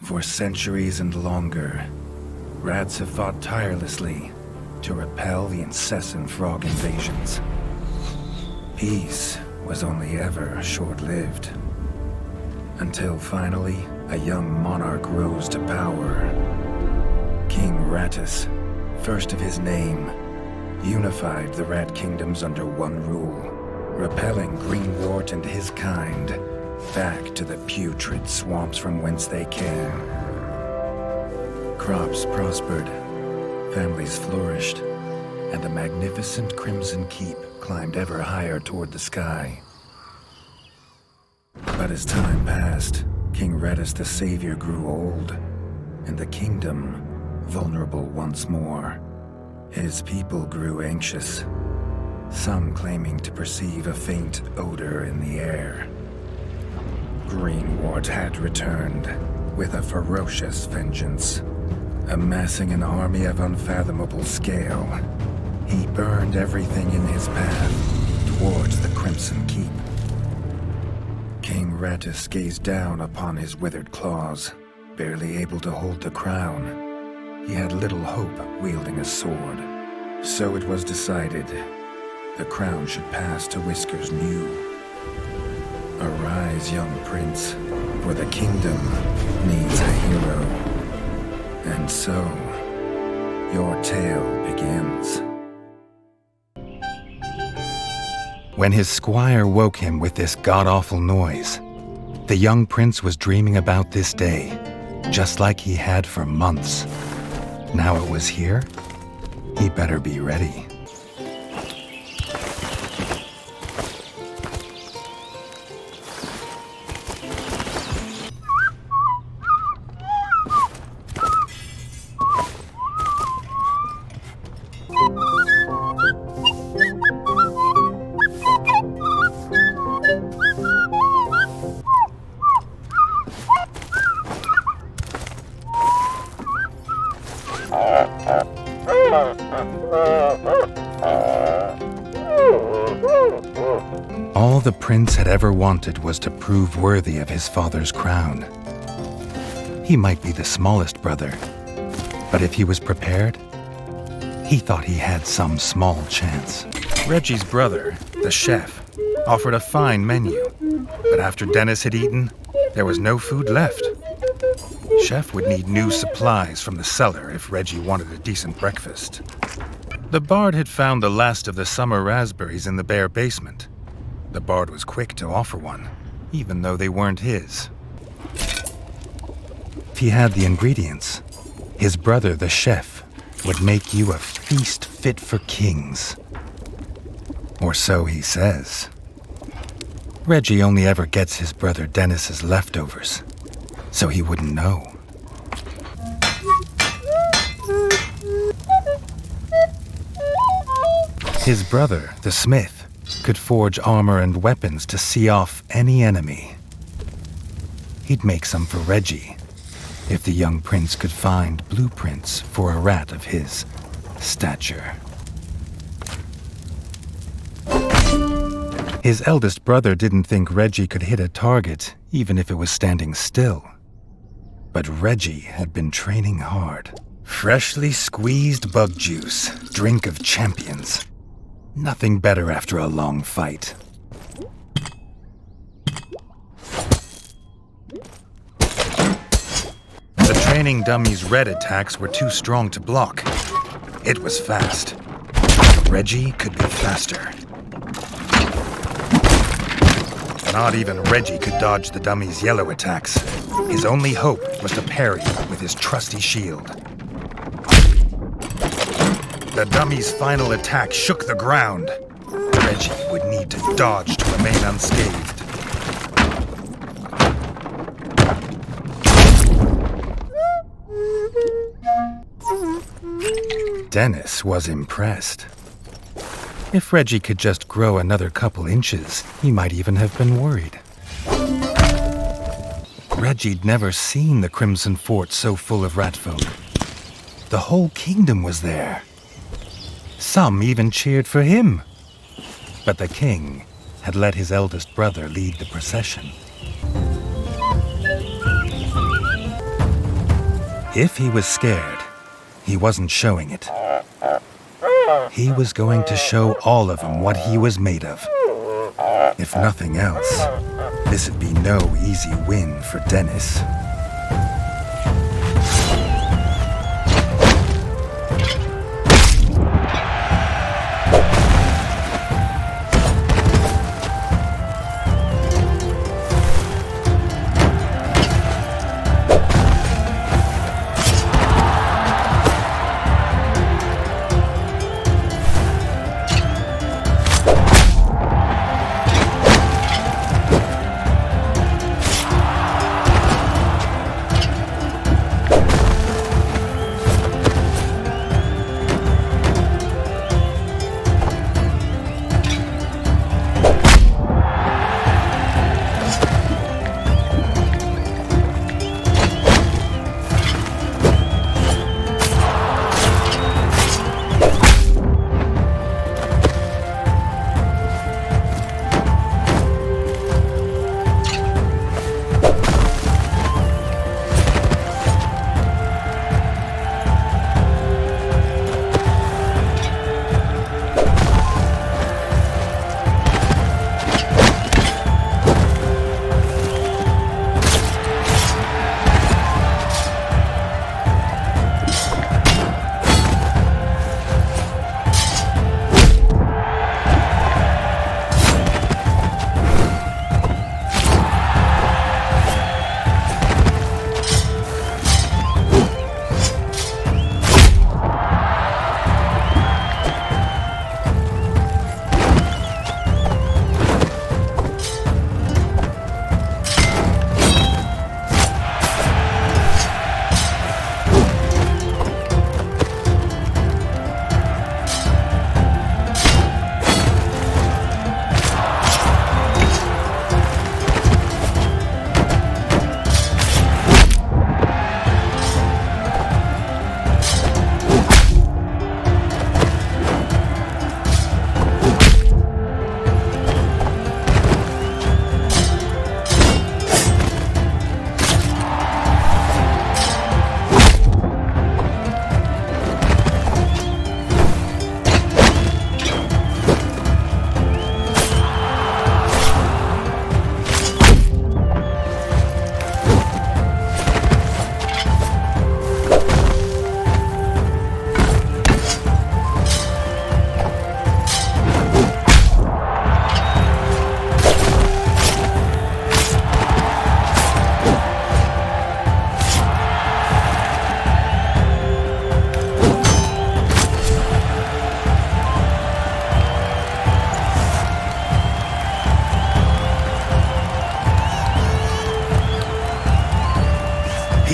For centuries and longer, rats have fought tirelessly to repel the incessant frog invasions. Peace was only ever short-lived, until finally a young monarch rose to power. King Rattus, first of his name, unified the rat kingdoms under one rule, repelling Greenwort and his kind back to the putrid swamps from whence they came. Crops prospered, families flourished, and the magnificent Crimson Keep climbed ever higher toward the sky. But as time passed, King Rattus the Savior grew old, and the kingdom vulnerable once more. His people grew anxious, some claiming to perceive a faint odor in the air. Greenwort had returned with a ferocious vengeance. Amassing an army of unfathomable scale, he burned everything in his path towards the Crimson Keep. King Rattus gazed down upon his withered claws, barely able to hold the crown. He had little hope wielding a sword. So it was decided the crown should pass to Whiskers New. Arise, young prince, for the kingdom needs a hero. And so, your tale begins. When his squire woke him with this god-awful noise, the young prince was dreaming about this day, just like he had for months. Now it was here, he better be ready. All the prince had ever wanted was to prove worthy of his father's crown. He might be the smallest brother, but if he was prepared, he thought he had some small chance. Reggie's brother, the chef, offered a fine menu, but after Dennis had eaten, there was no food left. Chef would need new supplies from the cellar if Reggie wanted a decent breakfast. The bard had found the last of the summer raspberries in the bare basement. The bard was quick to offer one, even though they weren't his. If he had the ingredients, his brother, the chef, would make you a feast fit for kings. Or so he says. Reggie only ever gets his brother Dennis's leftovers, so he wouldn't know. His brother, the smith, could forge armor and weapons to see off any enemy. He'd make some for Reggie, if the young prince could find blueprints for a rat of his stature. His eldest brother didn't think Reggie could hit a target, even if it was standing still. But Reggie had been training hard. Freshly squeezed bug juice, drink of champions. Nothing better after a long fight. The training dummy's red attacks were too strong to block. It was fast. Reggie could be faster. Not even Reggie could dodge the dummy's yellow attacks. His only hope was to parry with his trusty shield. The dummy's final attack shook the ground. Reggie would need to dodge to remain unscathed. Dennis was impressed. If Reggie could just grow another couple inches, he might even have been worried. Reggie'd never seen the Crimson Fort so full of ratfolk. The whole kingdom was there. Some even cheered for him. But the king had let his eldest brother lead the procession. If he was scared, he wasn't showing it. He was going to show all of them what he was made of. If nothing else, this'd be no easy win for Dennis.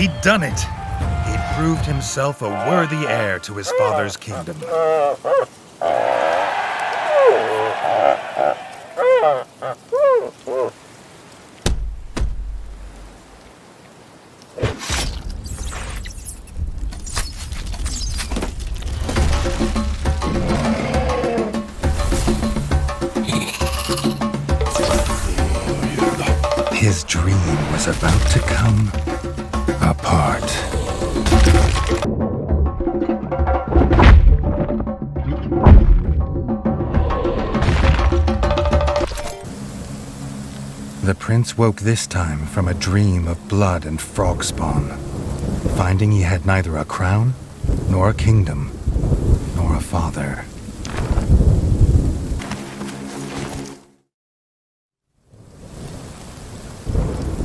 He'd done it. He'd proved himself a worthy heir to his father's kingdom. His dream was about to come apart. The prince woke this time from a dream of blood and frog spawn, finding he had neither a crown, nor a kingdom, nor a father.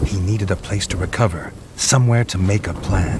He needed a place to recover, somewhere to make a plan.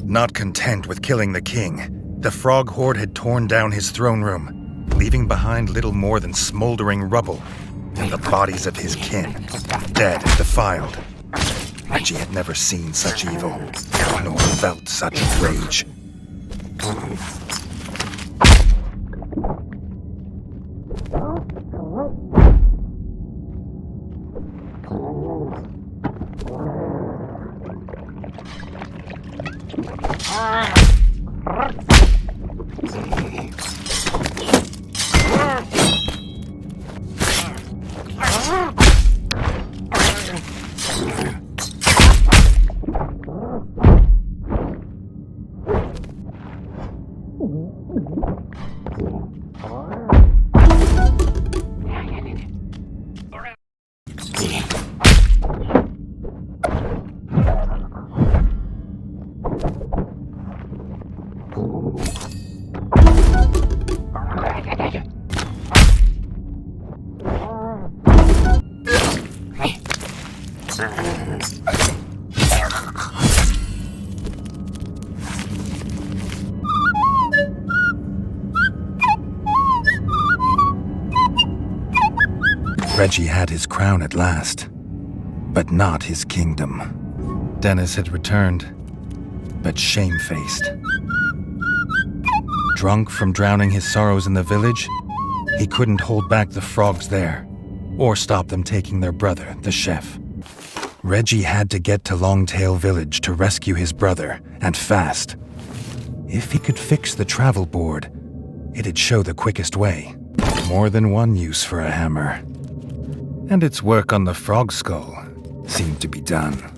Not content with killing the king, the frog horde had torn down his throne room, leaving behind little more than smoldering rubble and the bodies of his kin, dead and defiled. Reggie had never seen such evil, nor felt such rage. Reggie had his crown at last, but not his kingdom. Dennis had returned, but shamefaced. Drunk from drowning his sorrows in the village, he couldn't hold back the frogs there, or stop them taking their brother, the chef. Reggie had to get to Longtail Village to rescue his brother, and fast. If he could fix the travel board, it'd show the quickest way. More than one use for a hammer. And its work on the frog skull seemed to be done.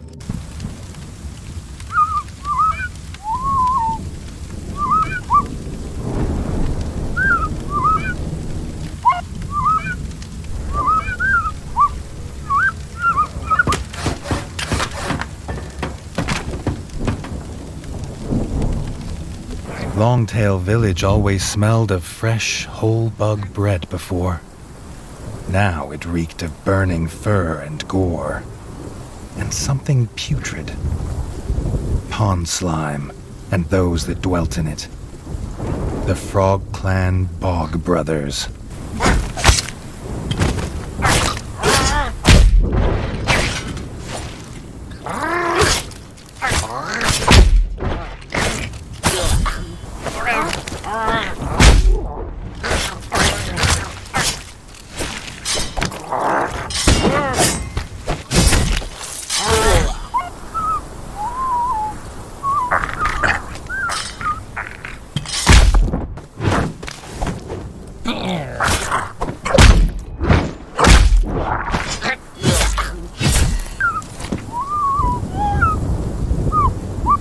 Longtail Village always smelled of fresh, whole bug bread before. Now it reeked of burning fur and gore, and something putrid. Pond slime, and those that dwelt in it. The Frog Clan Bog Brothers.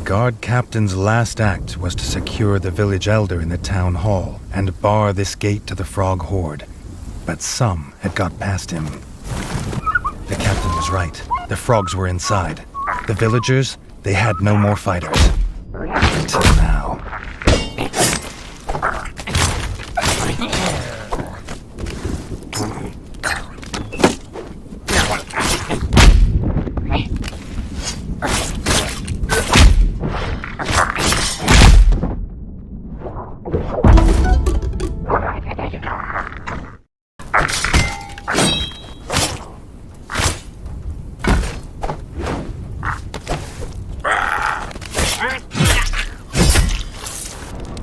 Guard Captain's last act was to secure the village elder in the town hall and bar this gate to the frog horde. But some had got past him. The captain was right. The frogs were inside. The villagers, they had no more fighters. Until now.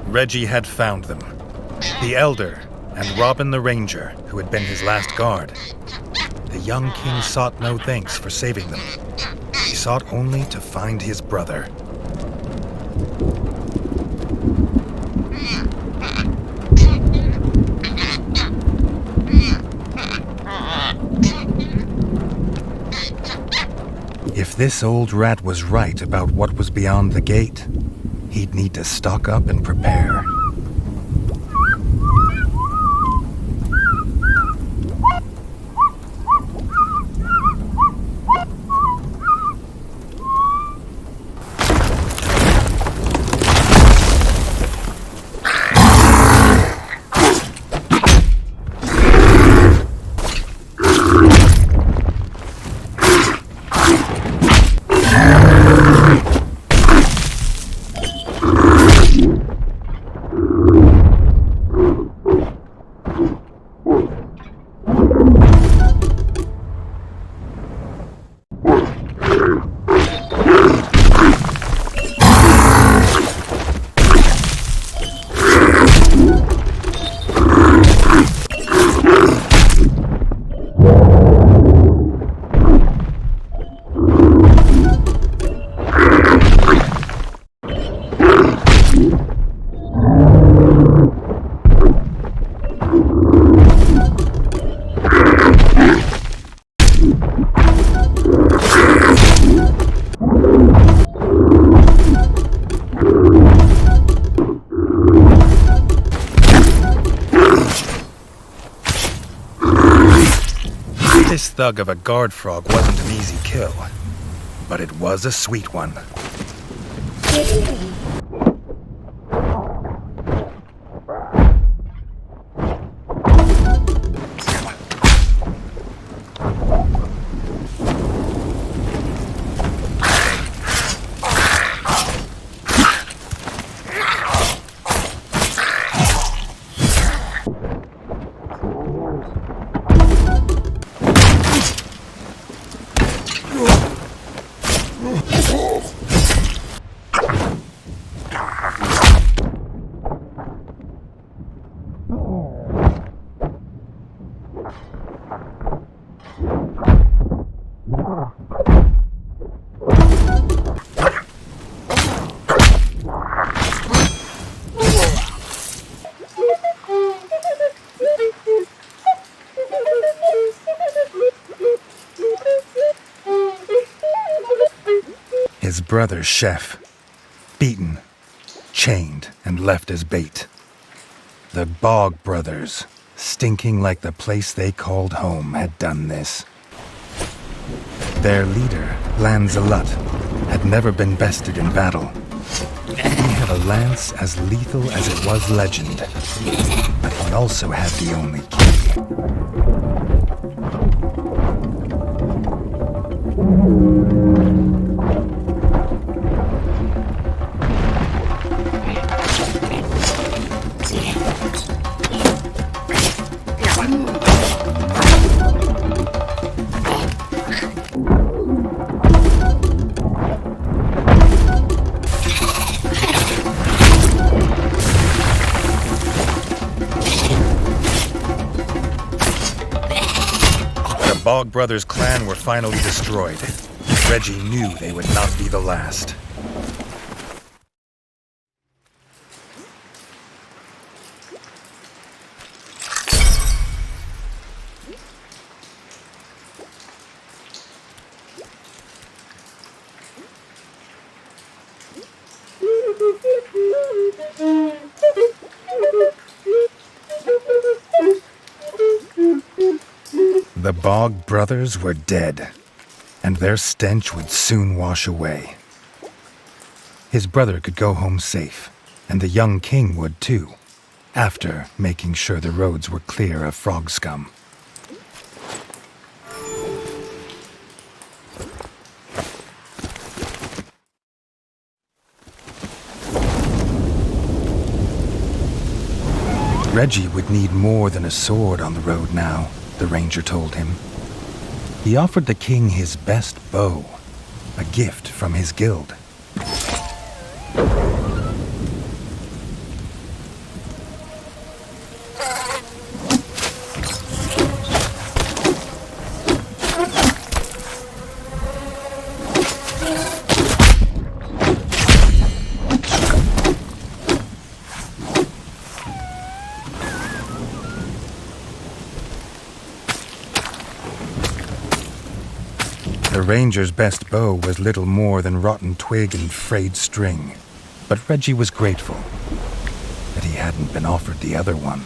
Reggie had found them. The Elder and Robin the Ranger, who had been his last guard. The young king sought no thanks for saving them. He sought only to find his brother. If this old rat was right about what was beyond the gate, he'd need to stock up and prepare. This thug of a guard frog wasn't an easy kill, but it was a sweet one. His brother, Chef, beaten, chained, and left as bait. The Bog brothers, stinking like the place they called home, had done this. Their leader, Lancelot, had never been bested in battle. He had a lance as lethal as it was legend, but he also had the only key. The Bog brothers' clan were finally destroyed. Reggie knew they would not be the last. The Bog brothers were dead, and their stench would soon wash away. His brother could go home safe, and the young king would too, after making sure the roads were clear of frog scum. Reggie would need more than a sword on the road now, the ranger told him. He offered the king his best bow, a gift from his guild. The ranger's best bow was little more than rotten twig and frayed string, but Reggie was grateful that he hadn't been offered the other one.